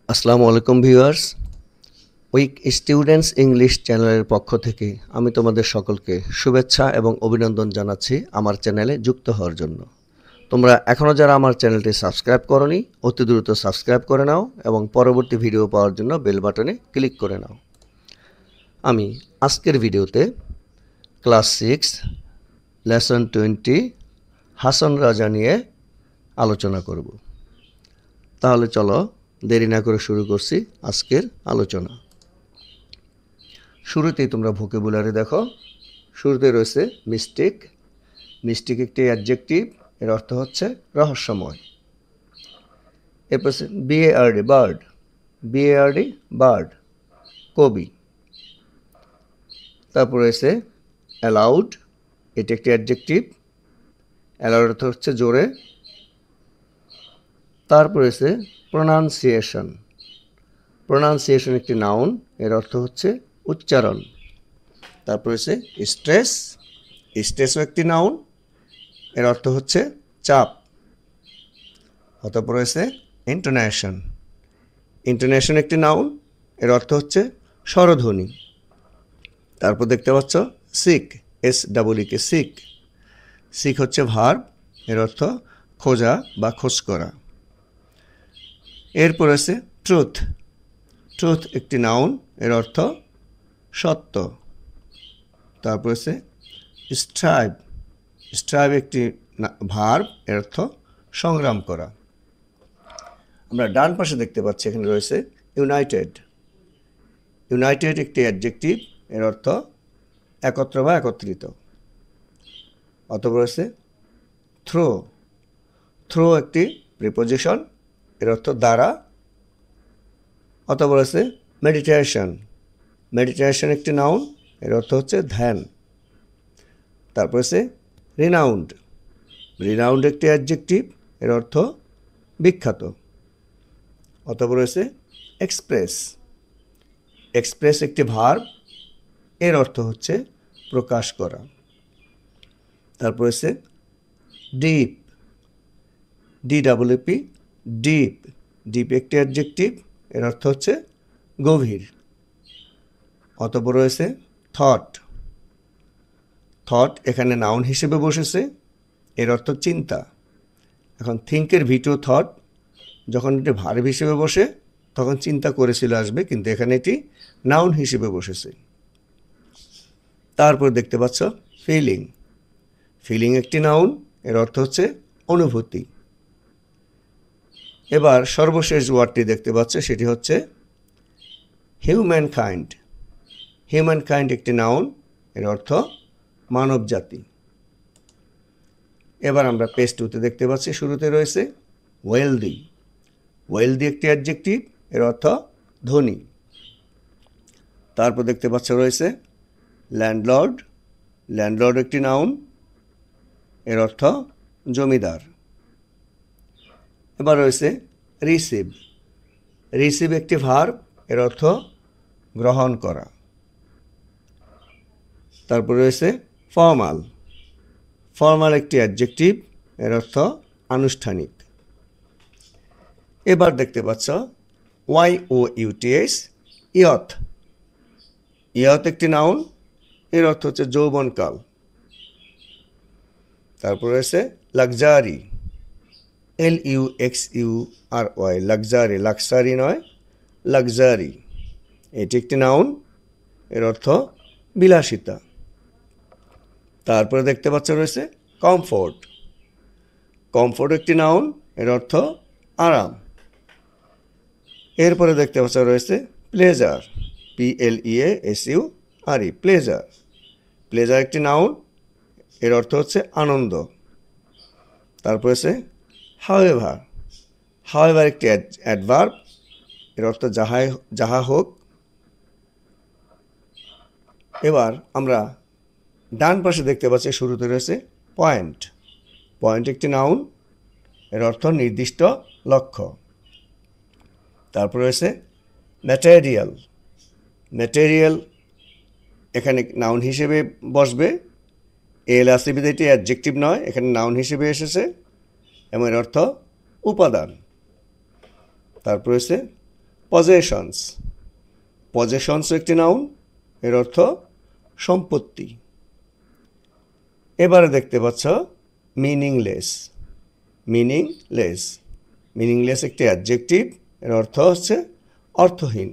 আসসালামু আলাইকুম viewers. Week students English চ্যানেলের পক্ষ থেকে আমি তোমাদের সকলকে শুভেচ্ছা এবং অভিনন্দন জানাচ্ছি আমার চ্যানেলে যুক্ত হওয়ার জন্য। তোমরা এখনও যারা আমার চ্যানেলটি সাবস্ক্রাইব করোনি অতি দ্রুত সাবস্ক্রাইব করে নাও এবং পরবর্তী ভিডিও পাওয়ার জন্য বেল বাটনে ক্লিক করে নাও। আমি আজকের ভিডিওতে ক্লাস 6 লেসন 20 হাসন রাজা নিয়ে আলোচনা করব। তাহলে চলো দেরি না করে শুরু করছি আজকের আলোচনা। শুরুতেই তোমরা ভোকাবুলারি দেখো। শুরুতে রয়েছে মিস্টিক। মিস্টিক একটি অ্যাডজেক্টিভ, এর অর্থ হচ্ছে রহস্যময়। এরপর বিএআরডি বার্ড, বিএআরডি বার্ড কবি। তারপর রয়েছে অ্যালাউড, এটি একটি অ্যাডজেক্টিভ, অ্যালাউড অর্থ হচ্ছে জোরে। তারপর রয়েছে প্রোনাউন্সিয়েশন, প্রোনাউন্সিয়েশন একটি নাউন, এর অর্থ হচ্ছে উচ্চারণ। তারপর রয়েছে স্ট্রেস, স্ট্রেসও একটি নাউন, এর অর্থ হচ্ছে চাপ। তারপর রয়েছে ইন্টোনেশন, ইন্টোনেশন একটি নাউন, এর অর্থ হচ্ছে স্বরধ্বনি। তারপর দেখতে পাচ্ছ সিক, SEEK, সিক, সিক হচ্ছে ভার্ব, এর অর্থ খোঁজা বা খোঁজ করা। এরপর আছে ট্রুথ, ট্রুথ একটি নাউন, এর অর্থ সত্য। তারপর আছে স্ট্রাইভ, স্ট্রাইভ একটি ভার্ব, এর অর্থ সংগ্রাম করা। আমরা ডান পাশে দেখতে পাচ্ছি এখানে রয়েছে ইউনাইটেড, ইউনাইটেড একটি অ্যাডজেক্টিভ, এর অর্থ একত্র বা একত্রিত। অতঃপর রয়েছে থ্রো, থ্রো একটি প্রিপোজিশন, এর অর্থ দ্বারা। অতঃপর রয়েছে মেডিটেশন, মেডিটেশন একটি নাউন, এর অর্থ হচ্ছে ধ্যান। তারপর আছে রিনাউন্ড, রিনাউন্ড একটি অ্যাডজেক্টিভ, এর অর্থ বিখ্যাত। অতঃপর রয়েছে এক্সপ্রেস, এক্সপ্রেস একটি ভার্ব, এর অর্থ হচ্ছে প্রকাশ করা। তারপর রয়েছে ডিপ, DEEP, ডিপ, ডিপ একটি অ্যাডজেক্টিভ, এর অর্থ হচ্ছে গভীর। অতঃপর রয়েছে থট, থট এখানে নাউন হিসেবে বসেছে, এর অর্থ চিন্তা। এখন থিঙ্কের ভিটু থট যখন এটি ভার্ব হিসেবে বসে তখন চিন্তা করেছিল আসবে, কিন্তু এখানে এটি নাউন হিসেবে বসেছে। তারপর দেখতে পাচ্ছ ফিলিং, ফিলিং একটি নাউন, এর অর্থ হচ্ছে অনুভূতি। এবার সর্বশেষ ওয়ার্ডটি দেখতে পাচ্ছ, সেটি হচ্ছে হিউম্যান কাইন্ড, হিউম্যান কাইন্ড একটি নাউন, এর অর্থ মানব জাতি। এবার আমরা পেজ 2তে দেখতে পাচ্ছি শুরুতে রয়েছে ওয়েলদি, ওয়েলদি একটি অ্যাডজেক্টিভ, এর অর্থ ধনী। তারপর দেখতে পাচ্ছ রয়েছে ল্যান্ডলর্ড, ল্যান্ডলর্ড একটি নাউন, এর অর্থ জমিদার। এবার রয়েছে রিসিভ, রিসিভ একটি ভার্ব, এর অর্থ গ্রহণ করা। তারপর রয়েছে ফর্মাল, ফর্মাল একটি অ্যাডজেক্টিভ, এর অর্থ আনুষ্ঠানিক। এবার দেখতে পাচ্ছ YOUTH, ইয়থ, ইয়থ একটি নাউন, এর অর্থ হচ্ছে যৌবনকাল। তারপর রয়েছে লাক্সারি, LUXURY, লাক্সারি, লাক্সারি নয় লাক্সারি, এটি একটি নাউন, এর অর্থ বিলাসিতা। তারপরে দেখতে পাচ্ছ রয়েছে কমফোর্ট, কমফোর্ট একটি নাউন, এর অর্থ আরাম। এরপরে দেখতে পাচ্ছ রয়েছে প্লেজার, PLEASURE, প্লেজার, প্লেজার একটি নাউন, এর অর্থ হচ্ছে আনন্দ। তারপর আছে হাউএভার, হাউএভার একটি অ্যাডভার্ব, এর অর্থ যাহা হোক। এবার আমরা ডান পাশে দেখতে পাচ্ছি শুরুতে রয়েছে পয়েন্ট, পয়েন্ট একটি নাউন, এর অর্থ নির্দিষ্ট লক্ষ্য। তারপর রয়েছে ম্যাটেরিয়াল, ম্যাটেরিয়াল এখানে নাউন হিসেবে বসবে, এটি অ্যাডজেক্টিভ নয়, এখানে নাউন হিসেবে এসেছে এবং এর অর্থ উপাদান। তারপর রয়েছে পজেশনস, পজেশনস একটি নাউন, এর অর্থ সম্পত্তি। এবারে দেখতে পাচ্ছ মিনিংলেস, মিনিংলেস, মিনিংলেস একটি অ্যাডজেক্টিভ, এর অর্থ হচ্ছে অর্থহীন।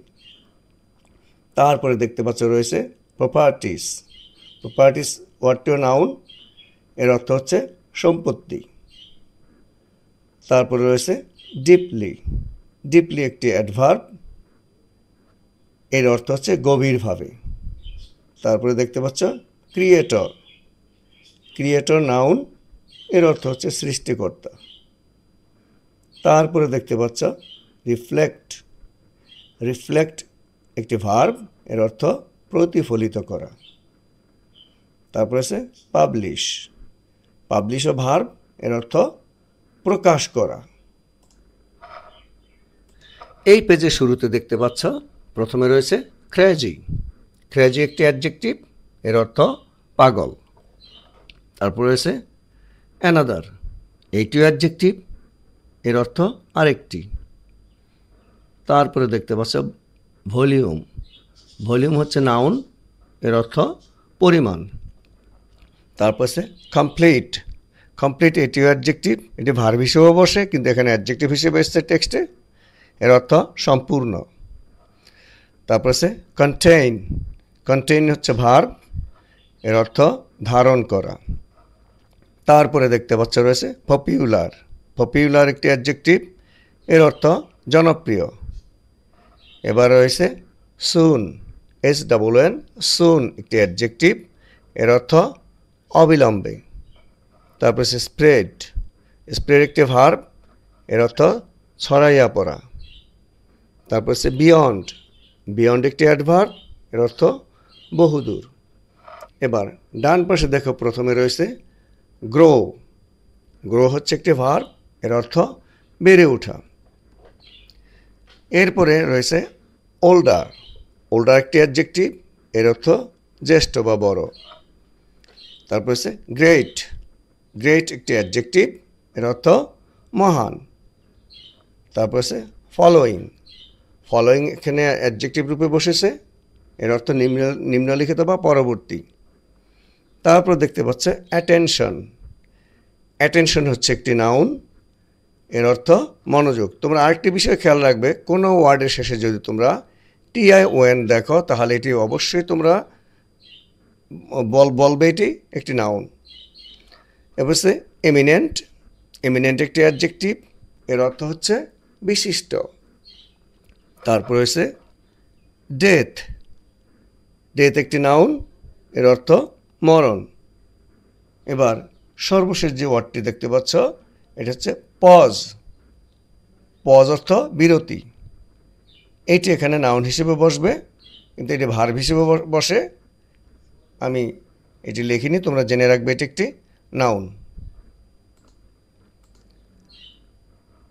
তারপরে দেখতে পাচ্ছ রয়েছে প্রপার্টিস, প্রপার্টিস ওয়ার্ডটিও নাউন, এর অর্থ হচ্ছে সম্পত্তি। তারপরে রয়েছে ডিপলি, ডিপলি একটি অ্যাডভার্ব, এর অর্থ হচ্ছে গভীরভাবে। তারপরে দেখতে পাচ্ছ ক্রিয়েটর, ক্রিয়েটর নাউন, এর অর্থ হচ্ছে সৃষ্টিকর্তা। তারপরে দেখতে পাচ্ছ রিফ্লেক্ট, রিফ্লেক্ট একটি ভার্ব, এর অর্থ প্রতিফলিত করা। তারপরে আছে পাবলিশ, পাবলিশ ও ভার্ব, এর অর্থ প্রকাশ করা। এই পেজের শুরুতে দেখতে পাচ্ছ প্রথমে রয়েছে ক্রেজি, ক্রেজি একটি অ্যাডজেক্টিভ, এর অর্থ পাগল। তারপর রয়েছে অ্যানাদার, এইটিও অ্যাডজেক্টিভ, এর অর্থ আরেকটি। তারপরে দেখতে পাচ্ছ ভলিউম, ভলিউম হচ্ছে নাউন, এর অর্থ পরিমাণ। তারপর আছে কমপ্লিট, কমপ্লিট এটিও অ্যাডজেক্টিভ, এটি ভার্ব হিসেবেও বসে কিন্তু এখানে অ্যাডজেক্টিভ হিসেবে এসছে টেক্সটে, এর অর্থ সম্পূর্ণ। তারপর আছে কন্টেইন, কন্টেইন হচ্ছে ভার্ব, এর অর্থ ধারণ করা। তারপরে দেখতে পাচ্ছ রয়েছে পপুলার, পপুলার একটি অ্যাডজেক্টিভ, এর অর্থ জনপ্রিয়। এবার রয়েছে সুন, SOON, সুন একটি অ্যাডজেক্টিভ, এর অর্থ অবিলম্বে। তারপর হচ্ছে স্প্রেড, স্প্রেড একটি ভার্ব, এর অর্থ ছড়াইয়া পড়া। তারপর হচ্ছে বিয়ন্ড, বিয়ন্ড একটি অ্যাডভার্ব, এর অর্থ বহুদূর। এবার ডান পাশে দেখো প্রথমে রয়েছে গ্রো, গ্রো হচ্ছে একটি ভার্ব, এর অর্থ বেড়ে ওঠা। এরপরে রয়েছে ওল্ডার, ওল্ডার একটি অ্যাডজেক্টিভ, এর অর্থ জ্যেষ্ঠ বা বড়। তারপর হচ্ছে গ্রেট, গ্রেট একটি অ্যাডজেক্টিভ, এর অর্থ মহান। তারপর হচ্ছে ফলোয়িং, ফলোয়িং এখানে অ্যাডজেক্টিভ রূপে বসেছে, এর অর্থ নিম্নলিখিত বা পরবর্তী। তারপর দেখতে পাচ্ছে অ্যাটেনশন, অ্যাটেনশন হচ্ছে একটি নাউন, এর অর্থ মনোযোগ। তোমরা আরেকটি বিষয় খেয়াল রাখবে, কোনো ওয়ার্ডের শেষে যদি তোমরা TION দেখো তাহলে এটি অবশ্যই তোমরা বলবে এটি একটি নাউন। এবার হচ্ছে এমিনেন্ট, এমিনেন্ট একটি অ্যাডজেক্টিভ, এর অর্থ হচ্ছে বিশিষ্ট। তারপর হচ্ছে ডেথ, ডেথ একটি নাউন, এর অর্থ মরণ। এবার সর্বশেষ যে ওয়ার্ডটি দেখতে পাচ্ছ এটা হচ্ছে পজ, পজ অর্থ বিরতি। এটি এখানে নাউন হিসেবে বসবে কিন্তু এটি ভার্ব হিসেবে বসে, আমি এটি লিখিনি, তোমরা জেনে রাখবে এটি একটি নাউন।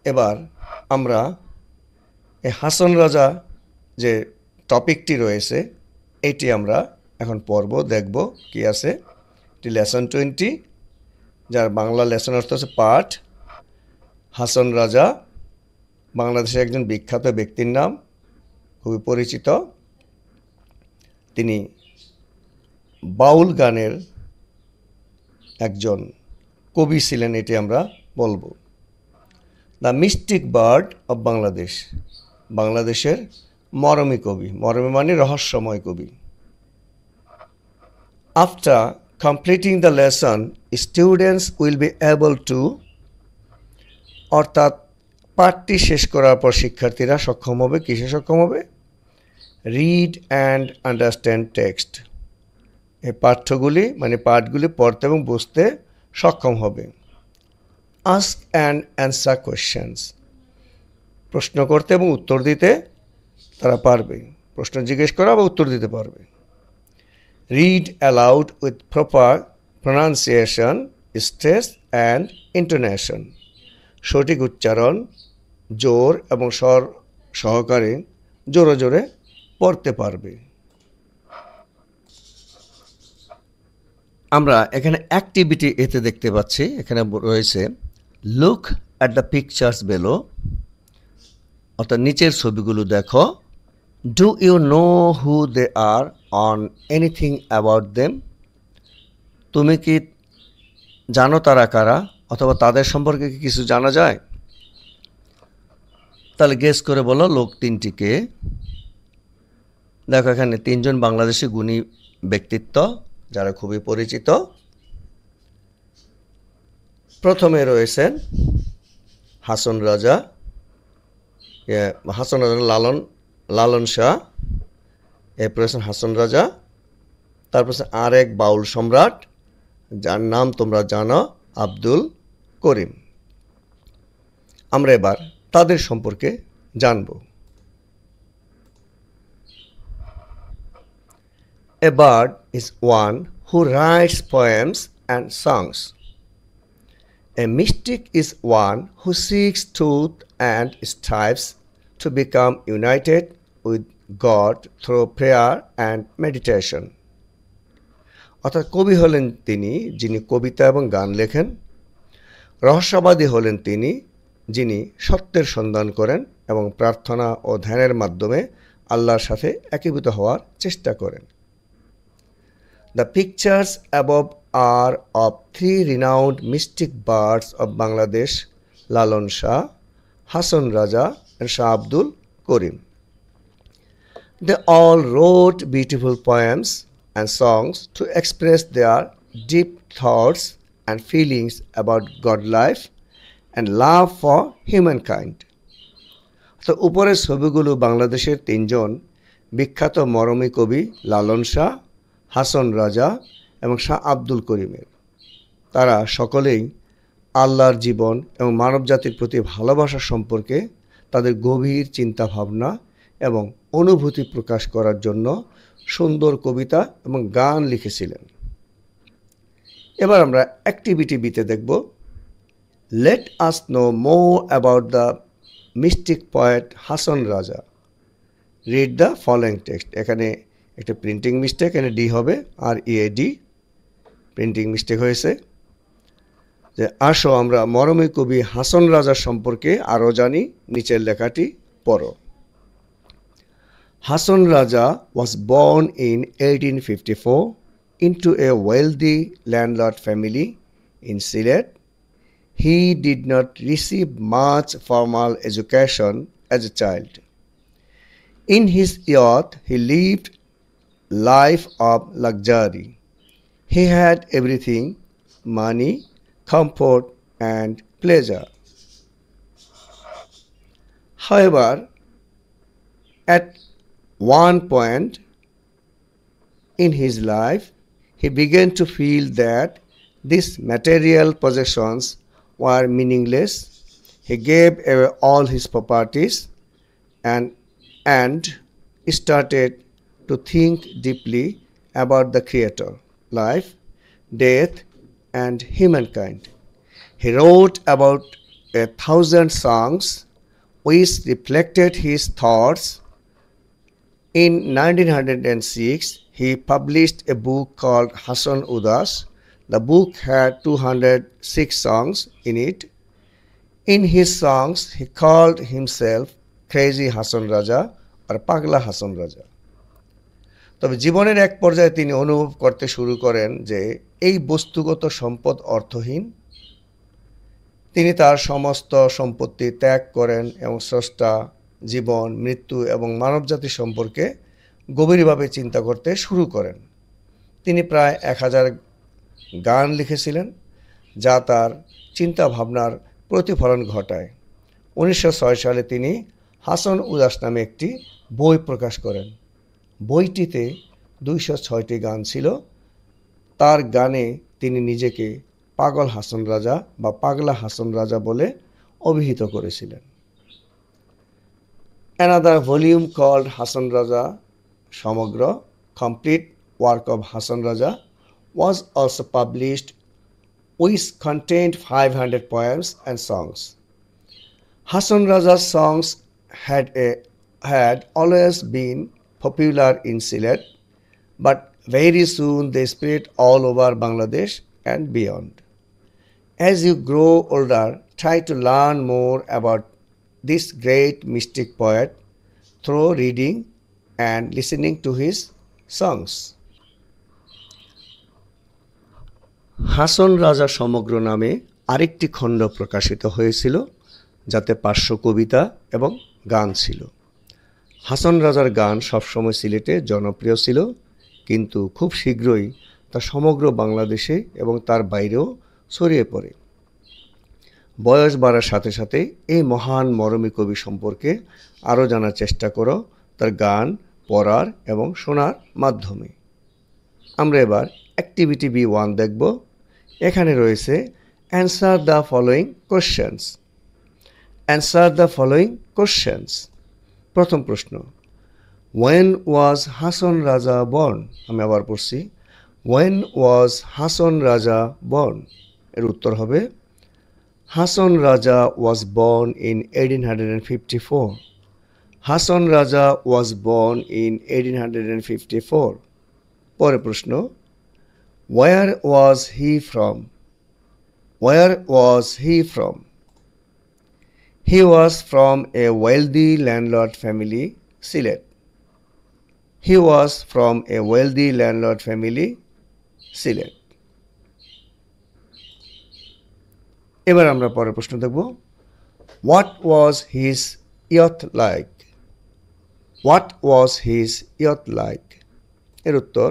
এবার আমরা এই হাসন রাজা যে টপিকটি রয়েছে এটি আমরা এখন পড়ব, দেখব কি আছে। এটি লেসন 20, যার বাংলা লেসন অর্থ হচ্ছে পাঠ। হাসন রাজা বাংলাদেশের একজন বিখ্যাত ব্যক্তির নাম, খুবই পরিচিত। তিনি বাউল গানের একজন কবি ছিলেন, এটি আমরা বলবো। The mystic bird of Bangladesh, বাংলাদেশের মরমী কবি, মরমী মানে রহস্যময় কবি। After completing the lesson students will be able to, অর্থাৎ পাঠটি শেষ করার পর শিক্ষার্থীরা সক্ষম হবে, কিসে সক্ষম হবে? রিড অ্যান্ড আন্ডারস্ট্যান্ড টেক্সট, এই পাঠ্যগুলি মানে পাঠগুলি পড়তে এবং বুঝতে সক্ষম হবে। আস্ক অ্যান্ড অ্যান্সার কোয়েশ্চেন্স, প্রশ্ন করতে এবং উত্তর দিতে তারা পারবে, প্রশ্ন জিজ্ঞেস করা বা উত্তর দিতে পারবে। Read aloud with proper pronunciation, stress and intonation, সঠিক উচ্চারণ, জোর এবং স্বর সহকারে জোরে জোরে পড়তে পারবে। আমরা এখানে অ্যাক্টিভিটি এতে দেখতে পাচ্ছি, এখানে রয়েছে look at the pictures below, অর্থাৎ নিচের ছবিগুলো দেখো। Do you know who they are on anything about them? তুমি কি জানো তারা কারা, অথবা তাদের সম্পর্কে কি কিছু জানা যায়? তাহলে গেস করে বলো লোক তিনটিকে। দেখো এখানে তিনজন বাংলাদেশি গুণী ব্যক্তিত্ব যারা খুবই পরিচিত। প্রথমে রয়েছেন হাসন রাজা, হাসন রাজা লালন শাহ, এরপর রয়েছেন হাসন রাজা। তারপর আর এক বাউল সম্রাট যার নাম তোমরা জানো, আব্দুল করিম। আমরা এবার তাদের সম্পর্কে জানব। A bard is one who writes poems and songs. A mystic is one who seeks truth and strives to become united with God through prayer and meditation. অর্থাৎ কবি হলেন তিনি যিনি কবিতা এবং গান লেখেন। রহস্যবাদী হলেন তিনি যিনি সত্যের সন্ধান করেন এবং প্রার্থনা ও ধ্যানের মাধ্যমে আল্লাহর সাথে একীভূত হওয়ার চেষ্টা করেন। The pictures above are of three renowned mystic bards of Bangladesh, Lalon Shah, Hasan Raja and Shah Abdul Karim. They all wrote beautiful poems and songs to express their deep thoughts and feelings about God life and love for humankind. তো উপরের ছবিগুলো বাংলাদেশের তিনজন বিখ্যাত মরমী কবি লালন শাহ, হাসন রাজা এবং শাহ আব্দুল করিমের। তারা সকলেই আল্লাহর জীবন এবং মানবজাতির প্রতি ভালোবাসা সম্পর্কে তাদের গভীর চিন্তা ভাবনা এবং অনুভূতি প্রকাশ করার জন্য সুন্দর কবিতা এবং গান লিখেছিলেন। এবার আমরা অ্যাক্টিভিটি বিতে দেখব। Let us know more about the mystic poet Hason Raja. Read the following text. এখানে একটা প্রিন্টিং মিস্টেক, এখানে ডি হবে, আর ইএডি প্রিন্টিং মিস্টেক হয়েছে। যে আসো আমরা মরমী কবি হাসন রাজার সম্পর্কে আরও জানি। নিচের লেখাটি পড়ো। Hasan Raja was born in 1854 into a wealthy landlord family in Sylhet. He did not receive much formal education as a child. In his youth, he lived life of luxury. He had everything: money, comfort, and pleasure. However, at one point in his life, he began to feel that these material possessions were meaningless. He gave away all his properties and started to think deeply about the Creator, life, death, and humankind. He wrote about 1,000 songs which reflected his thoughts. In 1906, he published a book called Hasan Udas. The book had 206 songs in it. In his songs, he called himself Crazy Hasan Raja or Pagla Hasan Raja. তবে জীবনের এক পর্যায়ে তিনি অনুভব করতে শুরু করেন যে এই বস্তুগত সম্পদ অর্থহীন। তিনি তার সমস্ত সম্পত্তি ত্যাগ করেন এবং স্রষ্টা, জীবন, মৃত্যু এবং মানবজাতি সম্পর্কে গভীরভাবে চিন্তা করতে শুরু করেন। তিনি প্রায় 1000 গান লিখেছিলেন যা তার চিন্তা ভাবনার প্রতিফলন ঘটায়। 1906 সালে তিনি হাসান উদাস নামে একটি বই প্রকাশ করেন। বইটিতে 206টি গান ছিল। তার গানে তিনি নিজেকে পাগল হাসান রাজা বা পাগলা হাসান রাজা বলে অভিহিত করেছিলেন। Another volume called Hasan Raja Samagra, Complete Work of Hasan Raja, was also published, which contained 500 poems and songs. Hasan Raja's songs had always been popular in Sylhet, but very soon they spread all over Bangladesh and beyond. As you grow older, try to learn more about this great mystic poet through reading and listening to his songs. Hason Raja সমগ্র নামে আরেকটি খণ্ড প্রকাশিত হয়েছিল, যাতে পার্শ্ব কবিতা এবং গান ছিল। হাসন রাজার গান সবসময় সিলেটে জনপ্রিয় ছিল, কিন্তু খুব শীঘ্রই তা সমগ্র বাংলাদেশে এবং তার বাইরেও ছড়িয়ে পড়ে। বয়স বাড়ার সাথে সাথে এই মহান মরমী কবি সম্পর্কে আরও জানার চেষ্টা করো তার গান পড়ার এবং শোনার মাধ্যমে। আমরা এবার অ্যাক্টিভিটি B1 দেখব। এখানে রয়েছে answer the following questions. Answer the following questions. প্রথম প্রশ্ন, when was Hason Raja born? আমি আবার পড়ছি, when was Hason Raja born? এর উত্তর হবে Hason Raja was born in 1854। Hason Raja was born in 1854। পরের প্রশ্ন, where was he from? Where was he from? He was from a wealthy landlord family, Sylhet. He was from a wealthy landlord family, Sylhet. এবার আমরা পরের প্রশ্ন দেখব, what was his youth like? What was his youth like? এর উত্তর,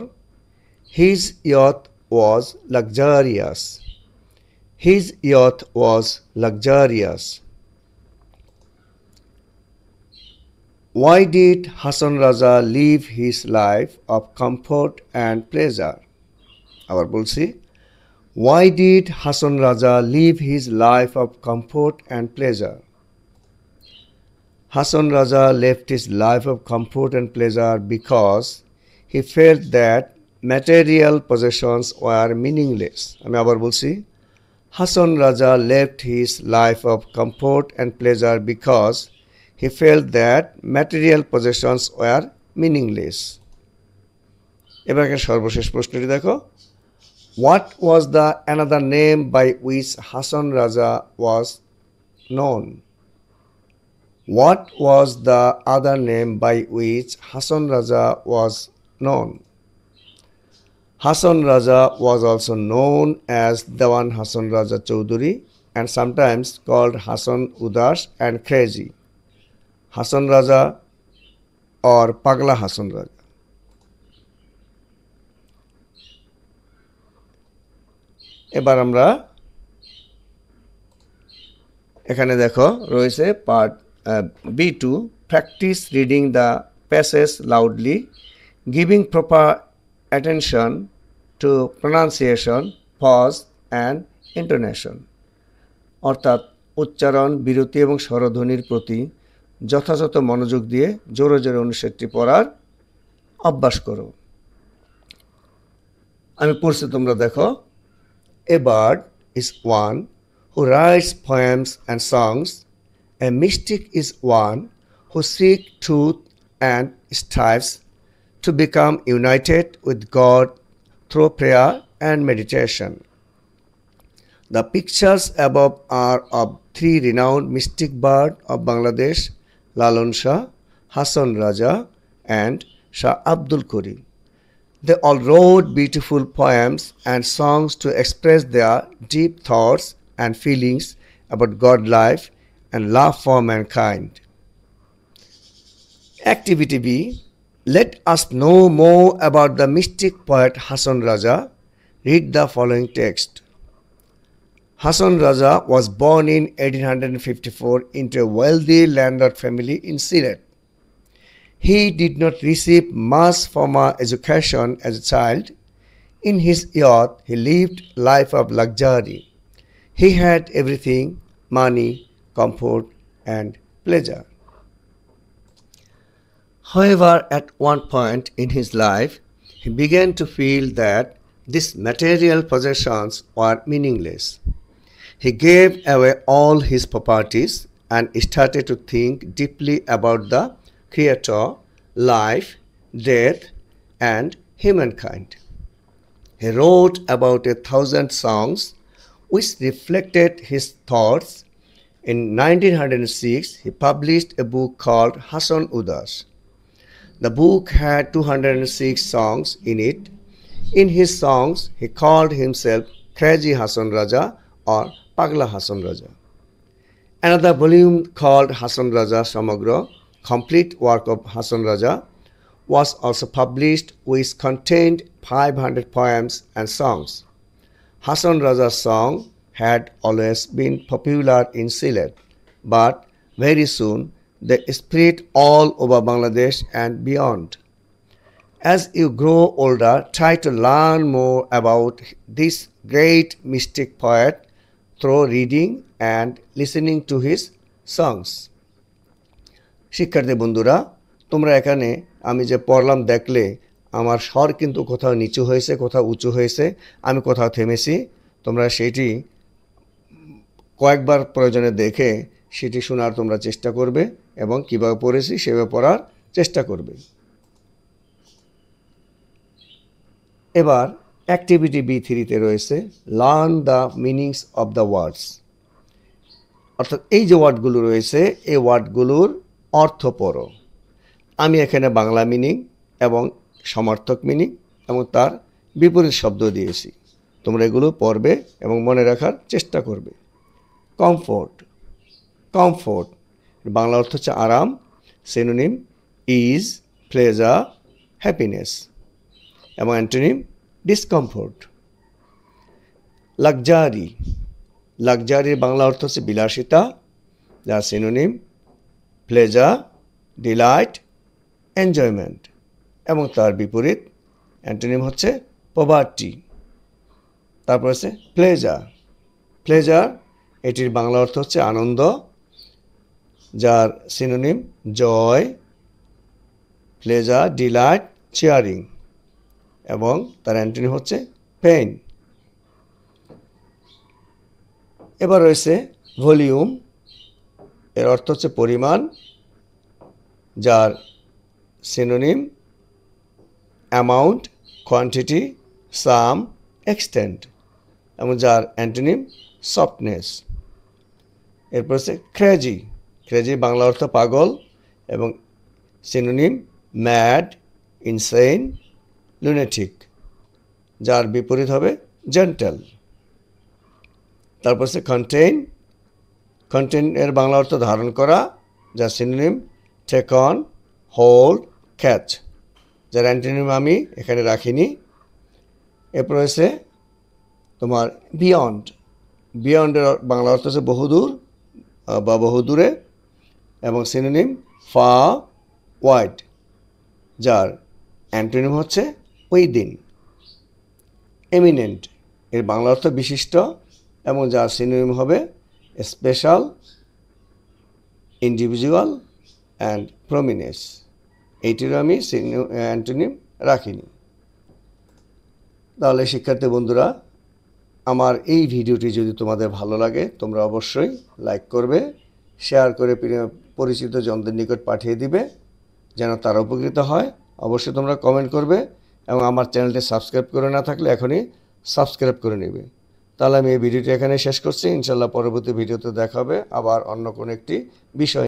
his youth was luxurious. His youth was luxurious. Why did Hasan Raja live his life of comfort and pleasure? আবার বলছি, why did Hasan Raja live his life of comfort and pleasure? Hasan Raja left his life of comfort and pleasure because he felt that material possessions were meaningless. আমি আবার বলছি, Hasan Raja left his life of comfort and pleasure because he felt that material possessions were meaningless. এবার সর্বশেষ প্রশ্নটি দেখো, what was the another name by which Hasan Raja was known? What was the other name by which Hasan Raja was known? Hasan Raja was also known as Dewan Hasan Raja Chowdhury and sometimes called Hasan Udas and Crazy, Hasan Raja or Pagla Hasan Raja. এবার আমরা এখানে দেখো রয়েছে part B2, practice reading the passage loudly, giving proper attention to pronunciation, pause and intonation. অর্থাৎ উচ্চারণ, বিরতি এবং স্বরধ্বনির প্রতি যথাযথ মনোযোগ দিয়ে জোরে জোরে অনুচ্ছেদটি পড়ার অভ্যাস করো। আমি পড়ছি, তোমরা দেখো। A bird is one who writes poems and songs. A mystic is one who seeks truth and strives to become united with God through prayer and meditation. The pictures above are of three renowned mystic birds of Bangladesh, Lalon Shah, Hasan Raja, and Shah Abdul Kuri. They all wrote beautiful poems and songs to express their deep thoughts and feelings about God life and love for mankind. Activity B. Let us know more about the mystic poet Hasan Raja. Read the following text. Hasan Raja was born in 1854 into a wealthy landlord family in Sylhet. He did not receive much formal education as a child. In his youth, he lived a life of luxury. He had everything: money, comfort, and pleasure. However, at one point in his life, he began to feel that these material possessions were meaningless. He gave away all his properties and started to think deeply about the Creator, life, death, and humankind. He wrote about 1,000 songs which reflected his thoughts. In 1906, he published a book called Hasan Udas. The book had 206 songs in it. In his songs, he called himself Crazy Hasan Raja or Pagla Hasan Raja. Another volume called Hasan Raja Samagra, complete work of Hasan Raja, was also published, which contained 500 poems and songs. Hasan Raja's song had always been popular in Sylhet, but very soon they spread all over Bangladesh and beyond. As you grow older, try to learn more about this great mystic poet through reading and listening to his songs. শিক্ষার্থী বন্ধুরা, তোমরা এখানে আমি যে পড়লাম দেখলে আমার স্বর কিন্তু কোথাও নিচু হয়েছে, কোথাও উঁচু হয়েছে, আমি কোথাও থেমেছি। তোমরা সেটি কয়েকবার প্রয়োজনে দেখে সেটি শোনার তোমরা চেষ্টা করবে এবং কিভাবে পড়েছি সেভাবে পড়ার চেষ্টা করবে। এবার অ্যাক্টিভিটি B3-তে রয়েছে learn the meanings of the words. অর্থাৎ এই যে ওয়ার্ডগুলো রয়েছে এই ওয়ার্ডগুলোর অর্থ পড়ো। আমি এখানে বাংলা মিনিং এবং সমার্থক মিনিং এবং তার বিপরীত শব্দ দিয়েছি। তোমরা এগুলো পড়বে এবং মনে রাখার চেষ্টা করবে। কমফোর্ট, কমফোর্ট বাংলা অর্থ হচ্ছে আরাম, সিনোনিম ইজ, প্লেজার, হ্যাপিনেস এবং অ্যান্টোনিম ডিসকমফোর্ট। লাক্সারি, লাক্সারির বাংলা অর্থ হচ্ছে বিলাসিতা, যার সিনোনিম প্লেজার, ডিলাইট, এনজয়মেন্ট এবং তার বিপরীত অ্যান্টোনিম হচ্ছে পভার্টি। তারপর হচ্ছে প্লেজার, প্লেজার এটির বাংলা অর্থ হচ্ছে আনন্দ, যার সিনোনিম জয়, প্লেজার, ডিলাইট, চেয়ারিং এবং তার অ্যান্টোনিম হচ্ছে পেইন। এবার রয়েছে ভলিউম, এর অর্থ হচ্ছে পরিমাণ, যার সিনোনিম অ্যামাউন্ট, কোয়ান্টিটি, সাম, এক্সটেন্ট এবং যার অ্যান্টোনিম সফটনেস। এরপর হচ্ছে ক্রেজি, ক্রেজি বাংলা অর্থ পাগল এবং সিনোনিম ম্যাড, ইনসেইন, লুনেটিক, যার বিপরীত হবে জেন্টেল। তারপর হচ্ছে কন্টেইন, কন্টেইন এর বাংলা অর্থ ধারণ করা, যার synonym take on, hold, catch, যার অ্যান্টোনিম আমি এখানে রাখিনি। এরপর হচ্ছে তোমার বিয়ন্ড, বিয়ন্ডের বাংলা অর্থ হচ্ছে বহুদূর বা বহুদূরে এবং সিনোনিম ফার, ওয়াইড, যার অ্যান্টোনিম হচ্ছে উইদিন। এমিনেন্ট এর বাংলা অর্থ বিশিষ্ট এবং যার সিনোনিম হবে স্পেশাল, ইন্ডিভিজুয়াল অ্যান্ড প্রমিনেন্স। এইটিরও আমি অ্যান্টোনিম রাখিনি। তাহলে শিক্ষার্থী বন্ধুরা, আমার এই ভিডিওটি যদি তোমাদের ভালো লাগে তোমরা অবশ্যই লাইক করবে, শেয়ার করে পরিচিত জনদের নিকট পাঠিয়ে দিবে যেন তারা উপকৃত হয়। অবশ্যই তোমরা কমেন্ট করবে এবং আমার চ্যানেলটি সাবস্ক্রাইব করে না থাকলে এখনই সাবস্ক্রাইব করে নেবে। তাহলে আমি এই ভিডিওটি এখানে শেষ করছি। ইনশাল্লাহ পরবর্তী ভিডিওতে দেখা হবে আবার অন্য কোনো একটি বিষয়।